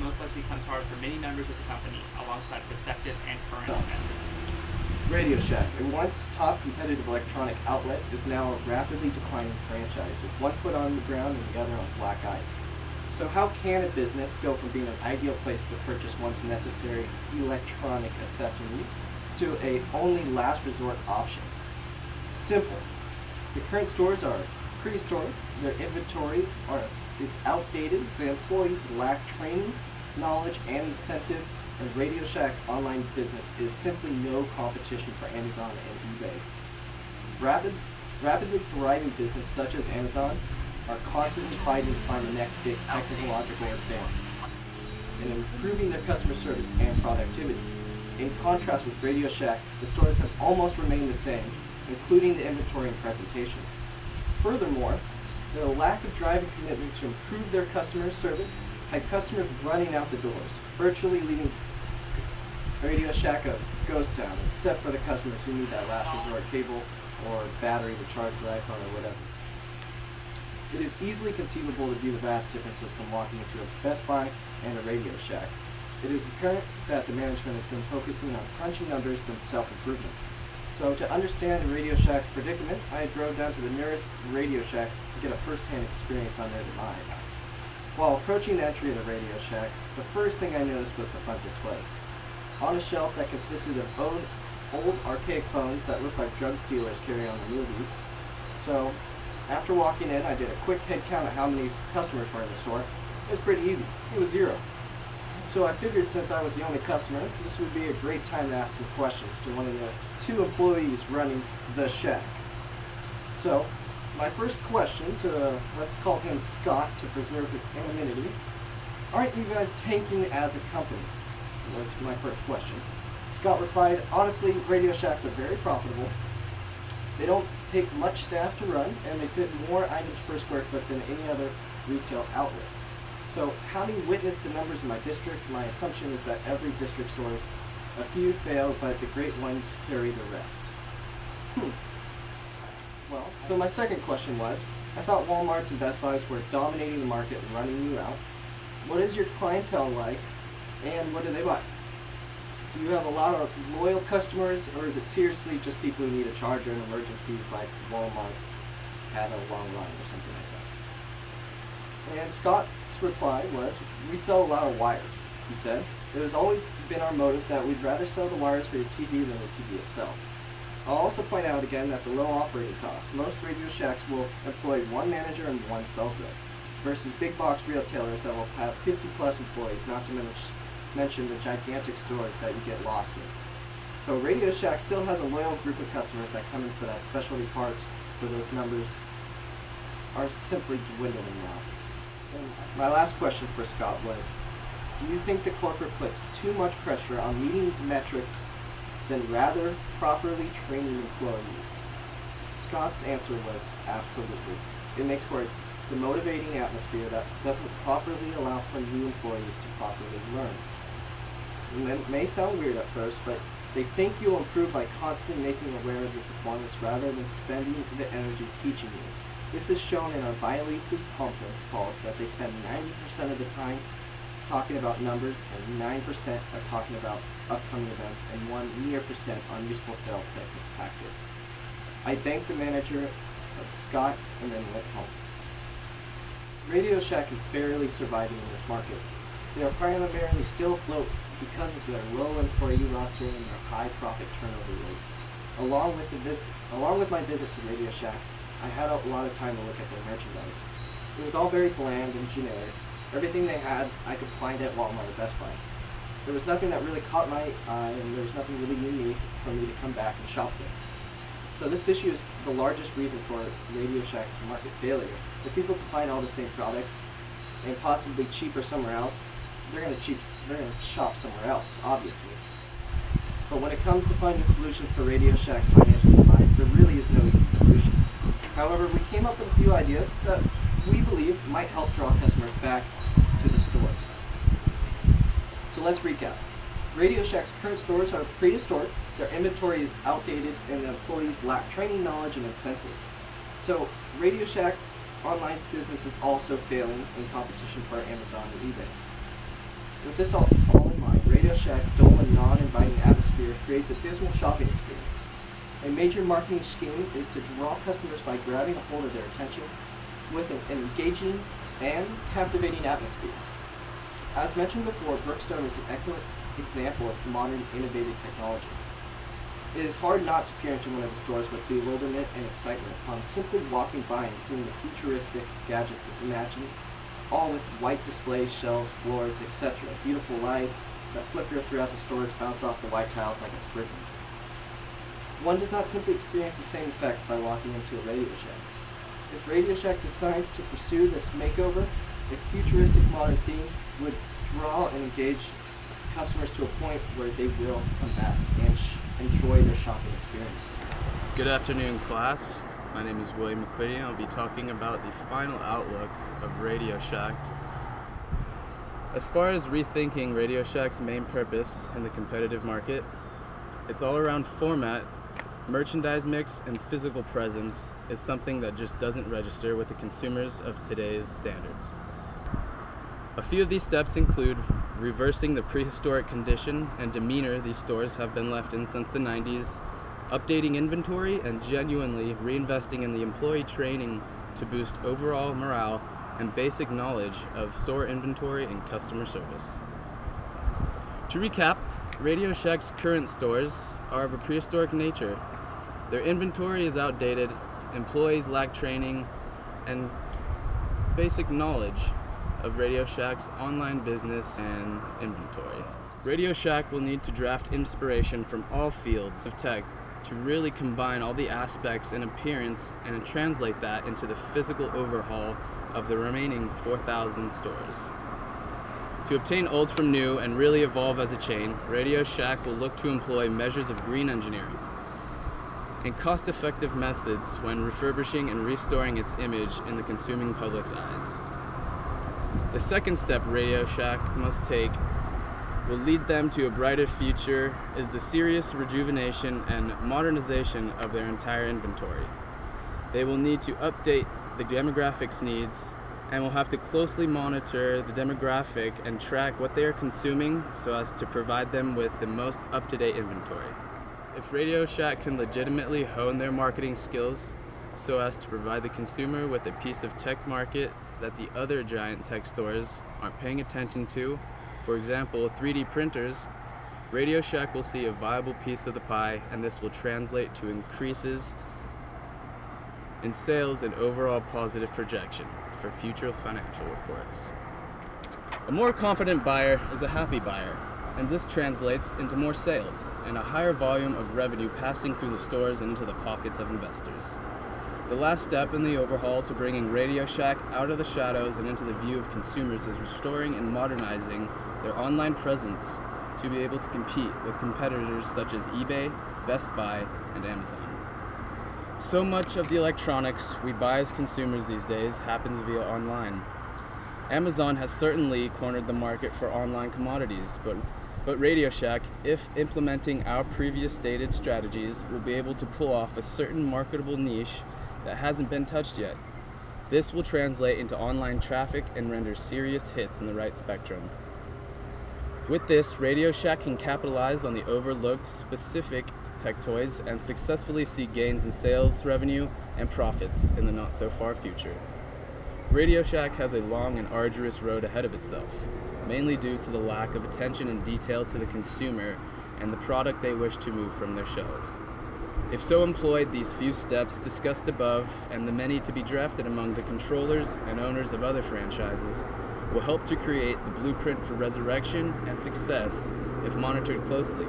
most likely becomes hard for many members of the company alongside prospective and current investors. Radio Shack, a once top competitive electronic outlet, is now a rapidly declining franchise with one foot on the ground and the other on black ice. So how can a business go from being an ideal place to purchase one's necessary electronic accessories to a only last resort option? Simple. The current stores are prehistoric, their inventory is outdated, the employees lack training, knowledge, and incentive, and Radio Shack's online business is simply no competition for Amazon and eBay. Rapidly thriving businesses such as Amazon are constantly fighting to find the next big technological advance and improving their customer service and productivity. In contrast with Radio Shack, the stores have almost remained the same, including the inventory and presentation. Furthermore, the lack of drive and commitment to improve their customer service had customers running out the doors, virtually leaving Radio Shack a ghost town, except for the customers who need that last resort cable or battery to charge their iPhone or whatever. It is easily conceivable to view the vast differences from walking into a Best Buy and a Radio Shack. It is apparent that the management has been focusing on crunching numbers than self-improvement. So to understand the Radio Shack's predicament, I drove down to the nearest Radio Shack to get a first-hand experience on their demise. While approaching the entry of the Radio Shack, the first thing I noticed was the front display. On a shelf that consisted of old archaic phones that looked like drug dealers carry on the movies. So after walking in, I did a quick head count of how many customers were in the store. It was pretty easy. It was 0. So I figured since I was the only customer, this would be a great time to ask some questions to one of the 2 employees running the shack. So my first question to, let's call him Scott to preserve his anonymity, aren't you guys tanking as a company? Was my first question. Scott replied, honestly, Radio Shacks are very profitable. They don't take much staff to run, and they fit more items per square foot than any other retail outlet. So, having witnessed the numbers in my district, my assumption is that every district store, a few fail, but the great ones carry the rest. Well, so my second question was, I thought Walmarts and Best Buys were dominating the market and running you out. What is your clientele like, and what do they buy? Do you have a lot of loyal customers, or is it seriously just people who need a charger in emergencies like Walmart had a long line or something like that? And Scott's reply was, we sell a lot of wires, he said. It has always been our motive that we'd rather sell the wires for your TV than the TV itself. I'll also point out again that the low operating costs. Most Radio Shacks will employ 1 manager and 1 sales rep, versus big box retailers that will have 50 plus employees, not to mention the gigantic stores that you get lost in. So Radio Shack still has a loyal group of customers that come in for that specialty parts, where those numbers are simply dwindling now. And my last question for Scott was, do you think the corporate puts too much pressure on meeting metrics than rather properly training employees? Scott's answer was absolutely. It makes for a demotivating atmosphere that doesn't properly allow for new employees to properly learn. And it may sound weird at first, but they think you'll improve by constantly making aware of your performance rather than spending the energy teaching you. This is shown in our bi-weekly conference calls that they spend 90% of the time talking about numbers and 9% are talking about upcoming events and 1% on useful sales tactics. I thanked the manager, Scott, and then went home. Radio Shack is barely surviving in this market. They are primarily still afloat because of their low employee roster and their high profit turnover rate. Along with my visit to Radio Shack, I had a lot of time to look at their merchandise. It was all very bland and generic. Everything they had I could find at Walmart or Best Buy. There was nothing that really caught my eye, and there was nothing really unique for me to come back and shop there. So this issue is the largest reason for Radio Shack's market failure. If people can find all the same products and possibly cheaper somewhere else, they're going to shop somewhere else, obviously. But when it comes to finding solutions for Radio Shack's financial demise, there really is no easy solution. However, we came up with a few ideas that we believe might help draw customers back to the stores. So let's recap. Radio Shack's current stores are prehistoric, their inventory is outdated, and the employees lack training, knowledge, and incentive. So Radio Shack's online business is also failing in competition for Amazon and eBay. With this all in mind, Radio Shack's dull and non-inviting atmosphere creates a dismal shopping experience. A major marketing scheme is to draw customers by grabbing a hold of their attention with an engaging and captivating atmosphere. As mentioned before, Brookstone is an excellent example of modern innovative technology. It is hard not to peer into one of the stores with bewilderment and excitement upon simply walking by and seeing the futuristic gadgets imagined, all with white displays, shelves, floors, etc. Beautiful lights that flicker throughout the stores bounce off the white tiles like a prism. One does not simply experience the same effect by walking into a Radio Shack. If Radio Shack decides to pursue this makeover, a futuristic modern theme would draw and engage customers to a point where they will come back and enjoy their shopping experience. Good afternoon, class. My name is McQuity, and I'll be talking about the final outlook of Radio Shack. As far as rethinking Radio Shack's main purpose in the competitive market, it's all around format, merchandise mix, and physical presence is something that just doesn't register with the consumers of today's standards. A few of these steps include reversing the prehistoric condition and demeanor these stores have been left in since the 90s, updating inventory, and genuinely reinvesting in the employee training to boost overall morale and basic knowledge of store inventory and customer service. To recap, Radio Shack's current stores are of a prehistoric nature. Their inventory is outdated, employees lack training and basic knowledge of Radio Shack's online business and inventory. Radio Shack will need to draft inspiration from all fields of tech to really combine all the aspects and appearance and translate that into the physical overhaul of the remaining 4,000 stores. To obtain olds from new and really evolve as a chain, Radio Shack will look to employ measures of green engineering and cost-effective methods when refurbishing and restoring its image in the consuming public's eyes. The second step Radio Shack must take will lead them to a brighter future is the serious rejuvenation and modernization of their entire inventory. They will need to update the demographics needs and will have to closely monitor the demographic and track what they are consuming so as to provide them with the most up-to-date inventory. If Radio Shack can legitimately hone their marketing skills so as to provide the consumer with a piece of tech market that the other giant tech stores aren't paying attention to, for example 3D printers, Radio Shack will see a viable piece of the pie, and this will translate to increases in sales and overall positive projection for future financial reports. A more confident buyer is a happy buyer, and this translates into more sales and a higher volume of revenue passing through the stores and into the pockets of investors. The last step in the overhaul to bringing Radio Shack out of the shadows and into the view of consumers is restoring and modernizing their online presence to be able to compete with competitors such as eBay, Best Buy, and Amazon. So much of the electronics we buy as consumers these days happens via online. Amazon has certainly cornered the market for online commodities, but Radio Shack, if implementing our previous stated strategies, will be able to pull off a certain marketable niche that hasn't been touched yet. This will translate into online traffic and render serious hits in the right spectrum. With this, Radio Shack can capitalize on the overlooked specific tech toys and successfully see gains in sales, revenue, and profits in the not-so-far future. Radio Shack has a long and arduous road ahead of itself, mainly due to the lack of attention and detail to the consumer and the product they wish to move from their shelves. If so employed, these few steps discussed above and the many to be drafted among the controllers and owners of other franchises will help to create the blueprint for resurrection and success if monitored closely.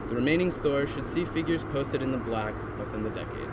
The remaining stores should see figures posted in the black within the decade.